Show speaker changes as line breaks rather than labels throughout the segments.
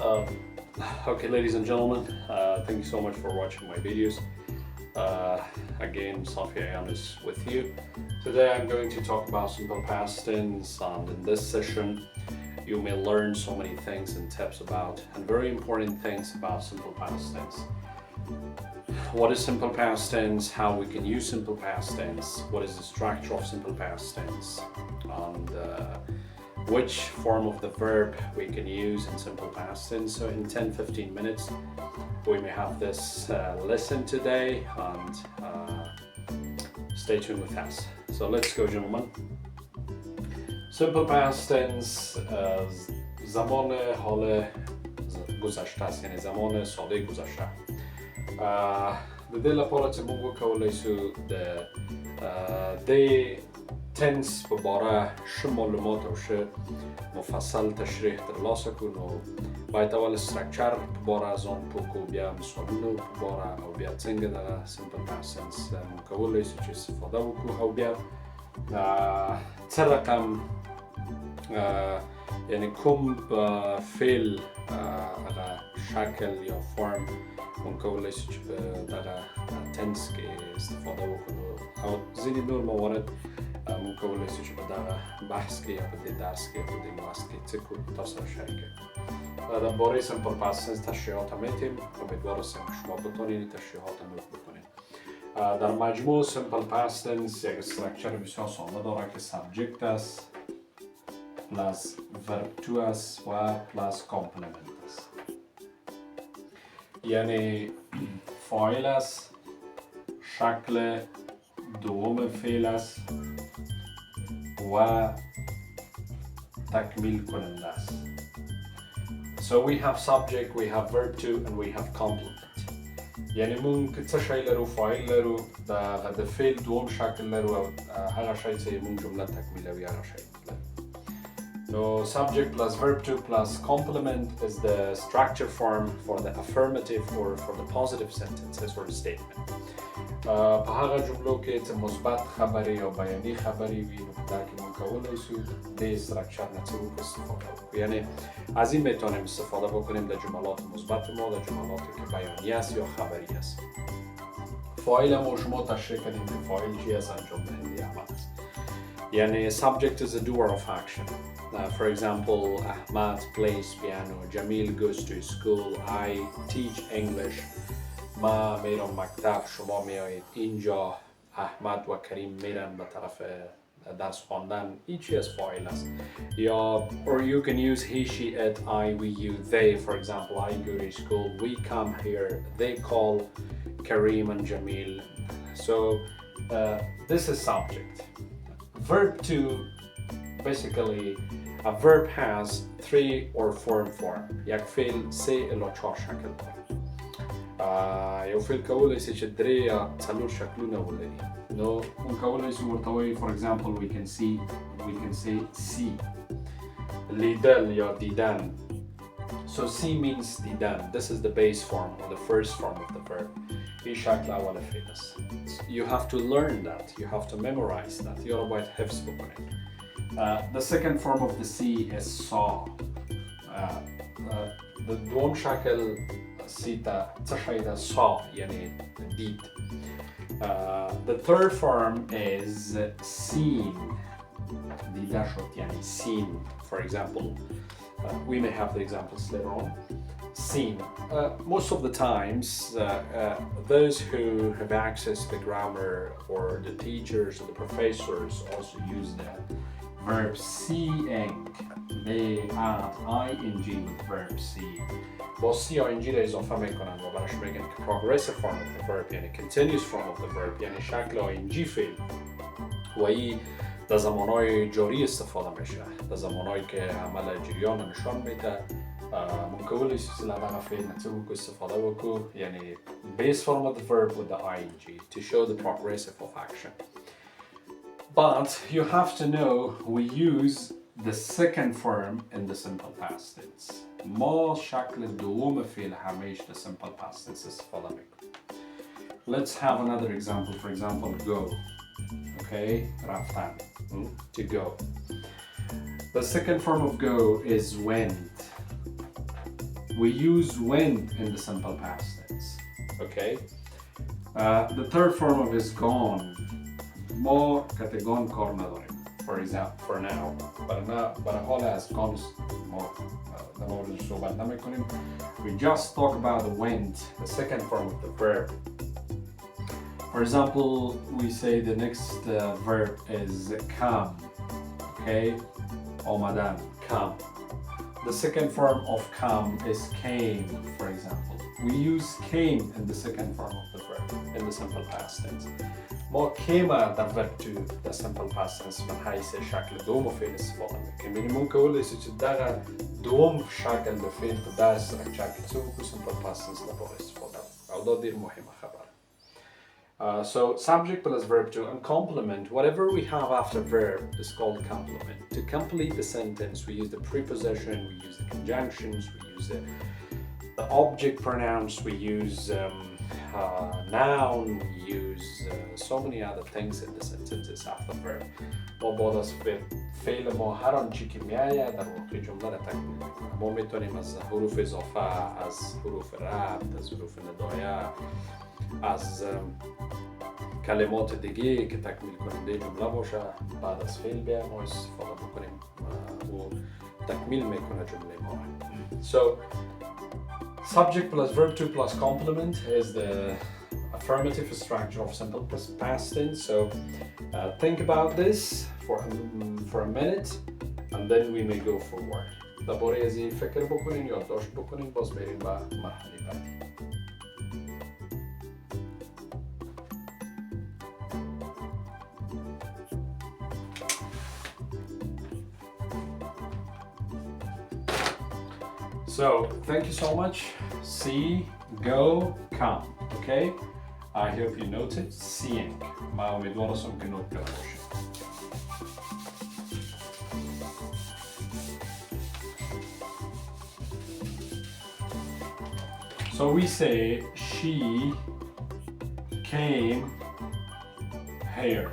Um, okay, ladies and gentlemen, thank you so much for watching my videos. Again, Safi Ayan is with you. Today I'm going to talk about simple past tense, and in this session you may learn so many things and tips about and very important things about simple past tense. What is simple past tense, how we can use simple past tense, what is the structure of simple past tense, and which form of the verb we can use in simple past tense. So in 10-15 minutes we may have this lesson today, and stay tuned with us. So let's go, gentlemen. Simple past tense زمان حال گذشته است، یعنی زمان ساده گذشته. د دې لپاره چې موږ وکولای شو د تنس په باره ښه معلومات او ښه مفصل تشریح ترلاسه کړو، نو باید اول structure په باره از آن پوه کړو، بیا مثالونو په باره، او بیا څنګه دغه simple past tense موږ کولی شو چې استفاده وکړو، او بیا څه رقم یعنی کوم فعل هغه شکل یا فرم موږ کولی شو چې په دغه تنس کې استفاده وکړو، او ځینې نور موارد موږ کولی شو چې په دغه بحث کې یا په دې درس کې یا په دې لوست کې څه کړو تاسو سره شریک کړو. درباره سیمپل پست تنس تشریحات میتیم، امیدوار هستم که شما بتونید تشریحات نوت بکنید. در مجموع سیمپل پست تنس یک استراکچر بسیار ساده داره که سابجکت است پلاس ورب تو است و پلاس کامپلمنت است. یعنی فاعل است، شکل دوم فعل است و تکمیل کننده است. So we have subject, we have verb to, and we have complement. یعنی مونږ څه شی لرو؟ فاعل لرو، د فعل دوم شکل لرو، او هغه شی چې مونږ جمله تکمیلوي هغه شی لرو. So subject plus verb to plus complement is the structure form for the affirmative or for the positive sentences or statement. په هغه جملو کې چې مثبت خبرې یا بیاني خبرې وي، نو دا کې موږ کولی شو د استراکچر نه څه استفاده وکړو. یعنی از این میتونیم استفاده بکنیم در جملات مثبت ما، در جملاتی که بیانی است یا خبری است. فاعل ما شما تشریح کردیم که فاعل چی است؟ انجام دهنده عمل است. یعنی subject is a doer of action. For example, Ahmad plays piano, Jamil goes to school, I teach English. ما میرم مکتب، شما میایید اینجا، احمد و کریم میرن به طرف درس خواندن. این چی از فاعل است. یا or you can use he, she, it, I, we, you, they. For example, I go to school, we come here, they call Karim and Jamil. So this is subject. Verb to, basically a verb has 3 or 4 form. یک فعل 3 الی 4 شکل داره. یو فعل کولی شي چې 3 یا 4 شکلونه ولري. نو موږ کولی شو ورته وایو for example we can say see لیدل یا دیدن. So see means دیدن. This is the base form or the first form of the verb. این شکل اول فعل است. You have to learn that. You have to memorize that. یا رو باید حفظ بکنید. The second form of the see is saw. The دوم شکل سیتا تشاید saw یعنی دید. The third form is seen. دیده شد یعنی seen. For example, we may have the examples later on. Seen. Most of the times, those who have access to the grammar or the teachers or the professors also use the verb seeing. They add ing with verb see. با سی ing را اضافه میکنن و براش میگن که progressive form of the verb یعنی continuous form of the verb یعنی شکل ing فعل، و این در زمانهای جاری استفاده میشه، در زمانهایی که عمل جریان نشان میده. ممکن کولی شو از هغه فعل نه څه وکړو استفاده وکړو، یعنی base form of the verb with the ing to show the progressive of action. But you have to know we use the second form in the simple past tense. ما شکل دوم فعل همیشه در simple past tense استفاده میکنیم. Let's have another example. For example, go. Okay, رفتن. To go. The second form of go is went. we use went in the simple past tense. Okay. The third form of is gone. ما كتگان کار نداریم. For example, for now. برای حال از gone ما در موردش صحبت نمیکنیم. We just talk about the went, the second form of the verb. For example, we say the next verb is come. Okay, آمدن, come. The second form of come is came, for example. We use came in the second form of the verb, in the simple past tense. ما came در verb to the simple past tense من حیث شکل دوم فعل استفاده میکنیم. یعنی ممکن ولی که در دوم شکل به فعل در شکل تو که simple past tense نباید استفاده. او دا دیر مهمه خبر. So subject plus verb to and complement, whatever we have after verb is called complement. To complete the sentence, we use the preposition, we use the conjunctions, we use the object pronouns, we use noun, we use so many other things in the sentences after verb. ما بعد از فعل ما هر آنچه که میآید در واقع جمله را تکمیل میکنه. ما میتونیم از حروف اضافه، از حروف ربط، از حروف ندایه، از کلمات دیگه که تکمیل کننده جمله باشه بعد از فعل بیایم ما استفاده بکنیم و تکمیل میکنه جمله ما. So subject plus verb to plus complement is the affirmative structure of simple past tense. So think about this for a minute and then we may go forward. درباره از این فکر بکنین، یادداشت بکنین، باز بریم به مرحله بعدی. So, thank you so much. See, go, come. Okay? I hope you noted seeing. ما امیدوارم که نوت کرده باشید. So we say she came here.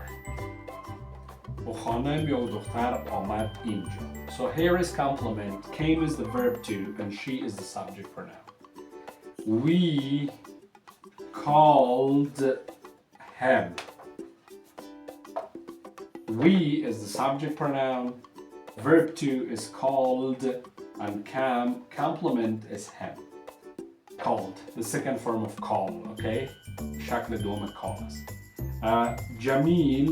و خانم یا دختر آمد اینجا. So here is complement, came is the verb to, and she is the subject pronoun. We called him. We is the subject pronoun, verb to is called, and complement is him. Called, the second form of call, okay? شکل دوم call است. Jamil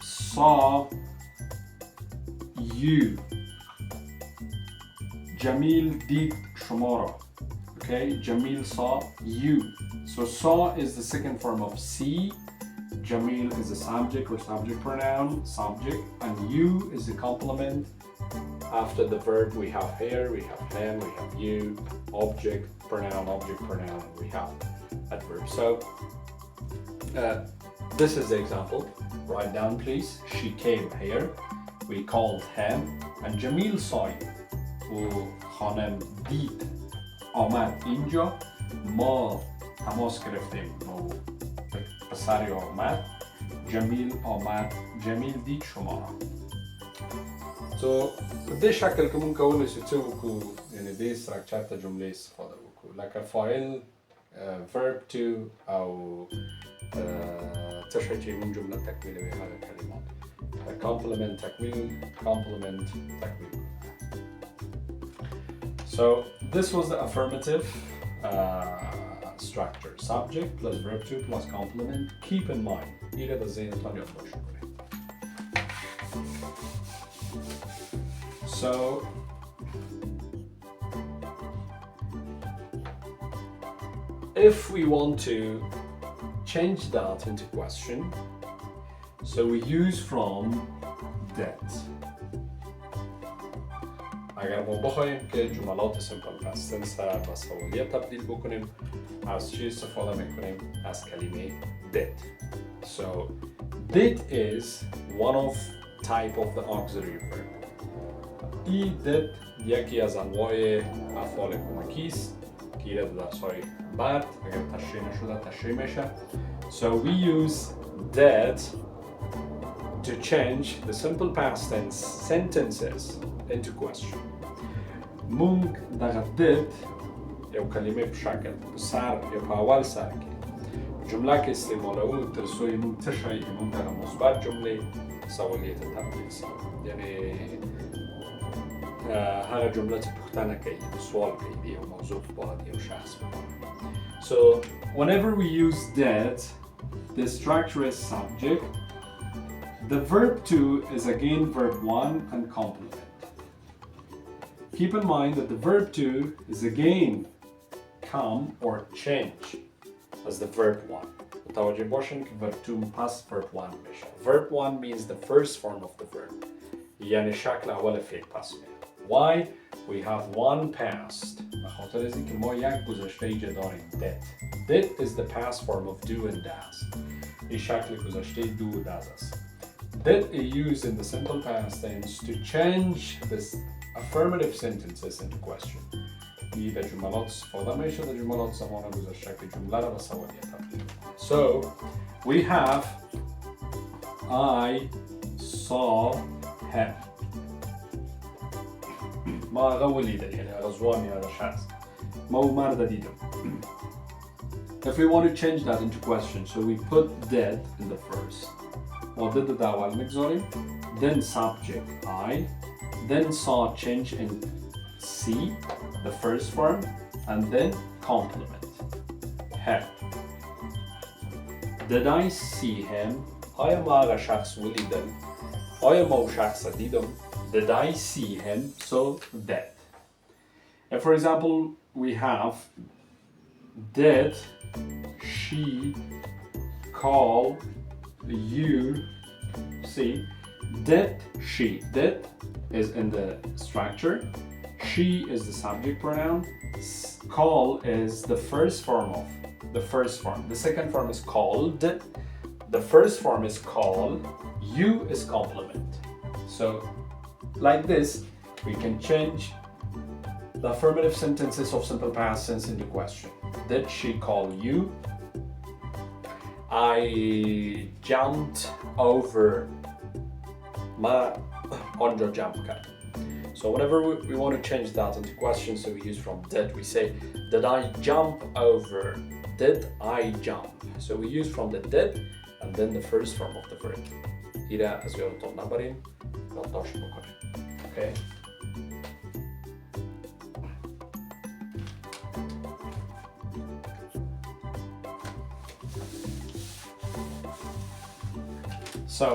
saw you. Jamil did شما را. Okay, Jamil saw you. So saw is the second form of see. Jamil is the subject or subject pronoun, subject, and you is the complement. After the verb we have here, we have him, we have you, object, pronoun, and we have adverb. So this is the example. Write down please. She came here. We called him. And Jamil saw you. و خانم دید آمد اینجا. ما تماس گرفتیم و پسری آمد. جمیل آمد. جمیل دید شما را. So به شکل که ممکن است چه بکو یعنی دی استراکچر تا جمله استفاده بکو. لکه فاعل verb to او تشریح من جمله تکمیل به هر کلمات. Complement تکمیل complement تکمیل. So this was the affirmative structure. Subject plus verb to plus complement. Keep in mind. اینه در ذهنتان یادداشت کنید. So if we want to change that into question, so we use from that. اگر ما بخوایم که جملات سیمپل پست تنس را به سوالیه تبدیل بکنیم از چی استفاده میکنیم؟ از کلمه did. So did is one of type of the auxiliary verb. did یکی از انواع افعال کمکی است که در درس‌های بعد اگر تشریح نشده تشریح میشه. So we use did to change the simple past tense sentences into question. ممكن دغدت يو كلمة بشكل بسار يو أول ساكن جملة كاستعمال أو ترسوي منتشرة منتهى مثبت جملة سوالية التمييز يعني هذا جملة بختانة كي سؤال كي دي أو موضوع بعض أو شخص So whenever we use that, the structure is subject. The verb to is again verb one and complement. Keep in mind that the verb to is again come or change as the verb one. متوجه باشین که verb two past verb one میشه. Verb one means the first form of the verb. یعنی شکل اول فعل پس میاد. Why? We have one past. بخاطر از اینکه ما یک گذشته ایجاد داریم. Did is the past form of do and does. این شکل گذشته do و does است. Did is used in the simple past tense to change this affirmative sentences into question. این به جملات استفاده میشه در جملات زمان گذشته که جمله را به سوالیت تبدیل کنه. So we have I saw him. ما غولي ده يعني غزواني هذا شخص ما هو مرد ديدم. If we want to change that into question, so we put did in the first. Well, did the أول مقصوري, then subject I, then saw change in see, the first form, and then complement him. Did I see him? آیا ما هذا شخص وليدم؟ آیا ما شخص دیدم؟ Did I see him? So that. If for example we have did she call you? See, did she? Did is in the structure. She is the subject pronoun. Call is the first form of the first form. The second form is called. The first form is call. You is complement. So like this, we can change the affirmative sentences of simple past tense into question. Did she call you? I jumped over my under jump cut. So whenever we want to change that into question, so we use from did, we say, did I jump over? Did I jump? So we use from the did and then the first form of the verb. إذا از یادتون نبرین یادداشت بکنین. Okay. So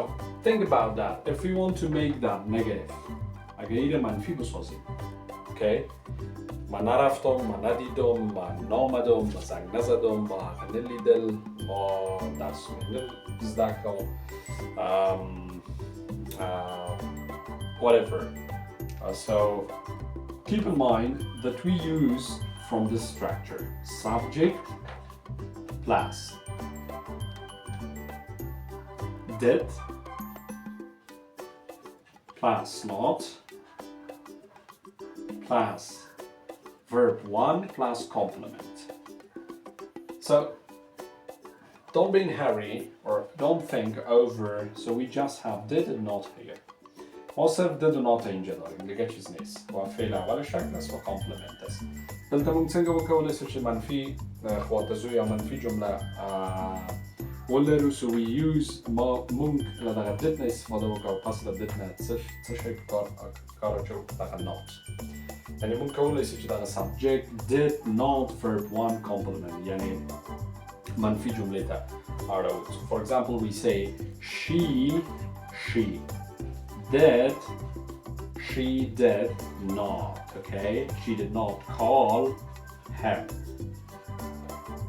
think about that. If we want to make that negative, اگر منفی بسازیم. Okay. من نرفتم، من ندیدم، من نامدم، من زنگ نزدم، ما حق نلیدل، ما درس نزدکم، whatever. So keep in mind that we use from this structure subject plus did plus not plus verb one plus complement. So don't be in a hurry or don't think over. So we just have did and not here. Also did and not اینجا داریم دیگه چیز نیست و فعل اول شکل است و کامپلمنت است. دلتا ممکن که بکوله سوچه منفی خواتزو یا منفی جمله ولرو so we use ما ممکن لدغه ددنا استفاده بکن پس ددنا تشکر کار جو دغه not. يعني ممكن كوله سوچه دغه subject did not verb one complement يعني منفي جمله تا آرو. So for example we say she did not, okay? She did not call him.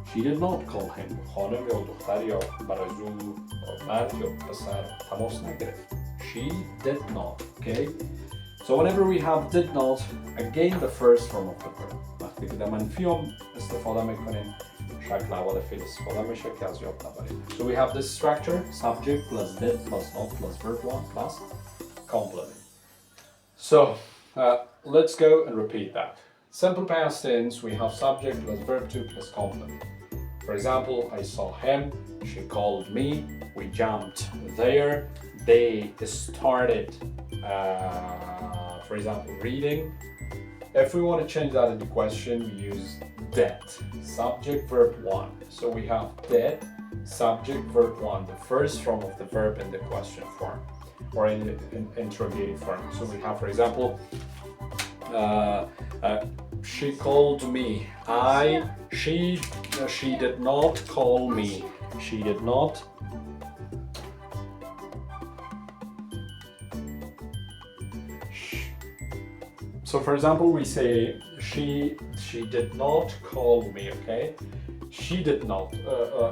She did not call him. خانم یا دختر یا برازو مرد یا پسر تماس نگرفت. She did not, okay? So whenever we have did not, again the first form of the verb. وقتی که در منفی هم استفاده میکنیم شکل اول فعل استفاده میشه که از یاد نبریم. So we have this structure, subject plus did plus not plus verb one plus complement. So let's go and repeat that. Simple past tense, we have subject plus verb two plus complement. For example, I saw him, she called me, we jumped there, they started, for example, reading, If we want to change that into question, we use did. Subject, verb 1. So we have did, subject, verb 1, the first form of the verb in the question form or in the interrogative form. So we have, for example, she called me. She did not call me. She did not. So for example, we say she did not call me. Okay, she did not.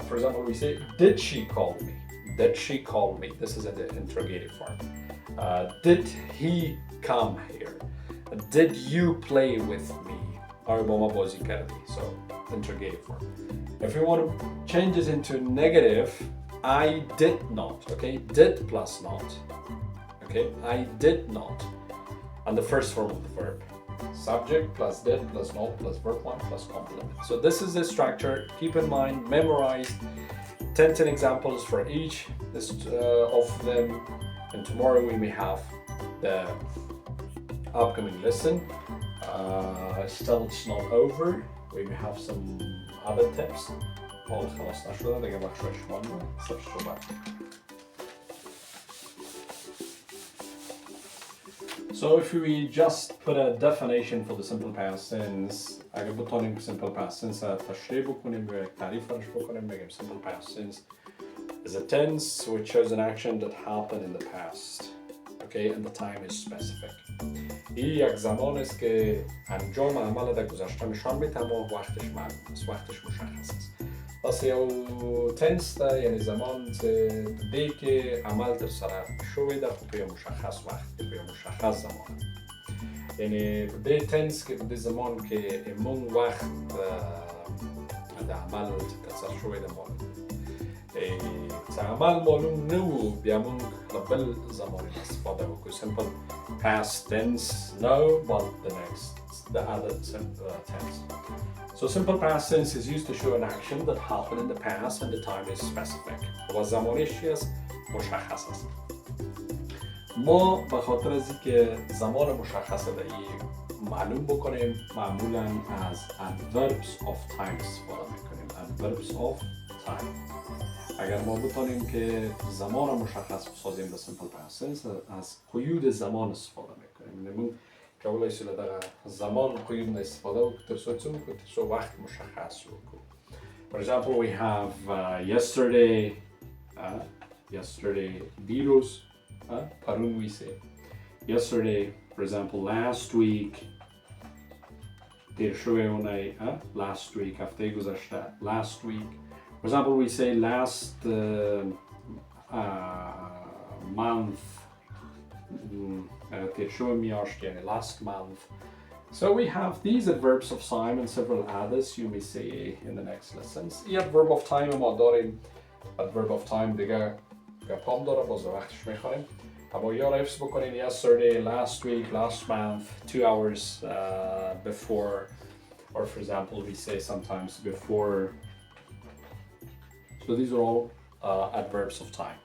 For example, we say did she call me? Did she call me? This is in the interrogative form. Did he come here? Did you play with me? So interrogative form. If we want to change this into negative, I did not. Okay, did plus not. Okay, I did not. And the first form of the verb. Subject plus did plus not plus verb 1 plus complement. So this is the structure. Keep in mind, memorize 10 examples for each of them. And tomorrow we may have the upcoming lesson. Still, it's not over. We may have some other tips. So if we just put a definition for the simple past tense, اگه بتونیم simple past tense تشریح بکنیم و یک تعریفش بکنیم بگیم simple past tense is a tense which shows an action that happened in the past. Okay, and the time is specific. این یک زمان است که انجام عمل در گذشته نشان میده اما وقتش معلوم است، وقتش مشخص است. پس یو تنس ده یعنی زمان دی که عمل در سره شوی ده خب یه مشخص وقت که یه مشخص زمان یعنی دی تنس که دی زمان که امون وقت ده عمل در سره شوی ده معلوم عمل معلوم نو بیامون قبل زمان استفاده بکنیم simple past tense no but the other tense. So simple past tense is used to show an action that happened in the past and the time is specific. و زمانش است مشخص است. ما به خاطر از اینکه زمان مشخص ده معلوم بکنیم معمولا از adverbs of time استفاده میکنیم. adverbs of time. اگر ما بتونیم که زمان مشخص بسازیم به simple past tense از قیود زمان استفاده میکنیم. نمون که سیل در زمان قیود استفاده و ترسوتون که ترسو وقت مشخص بکن. For example, we have yesterday دیروز پرون we say yesterday. For example, last week دیر شوی اونای last week هفته گذشته last week. For example, we say last month last month. So we have these adverbs of time and several others you may say in the next lessons. این adverb of time ما داریم adverb of time دیگه گپام داره باز وقتش میخوایم اما یا حفظ بکنین yesterday, last week, last month, 2 hours before, or for example we say sometimes before. So these are all adverbs of time.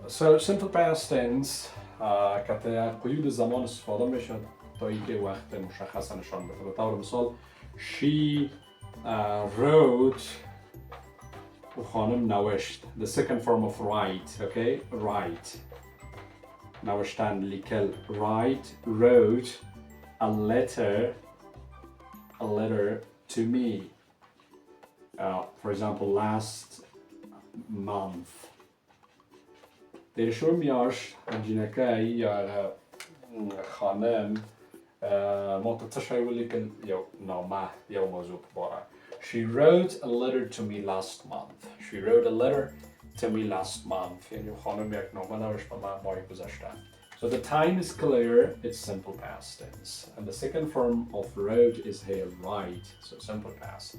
So simple past tense که قیود زمان استفاده میشه تا اینکه وقت مشخص نشان بده. به طور مثال she wrote و خانم نوشت. The second form of write, okay? Write. نوشتن لیکل. Write, wrote a letter to me. For example, last month. در شور میاش جینکای یا خانم ما تتشای ولی که یا نامه یا موضوع باره. She wrote a letter to me last month. She wrote a letter to me last month. یعنی خانم یک نامه نوشت به من ماه گذشته. So the time is clear, it's simple past tense. And the second form of wrote is here, write. So simple past.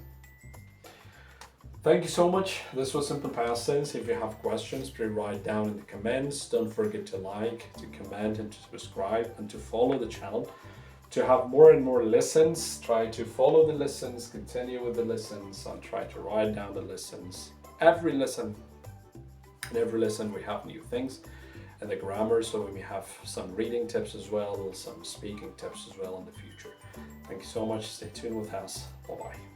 Thank you so much. This was Simple Past Tense. If you have questions, please write down in the comments. Don't forget to like, to comment, and to subscribe, and to follow the channel. To have more and more lessons, try to follow the lessons, continue with the lessons, and try to write down the lessons. Every lesson we have new things and the grammar, so we may have some reading tips as well, some speaking tips as well in the future. Thank you so much. Stay tuned with us. Bye bye.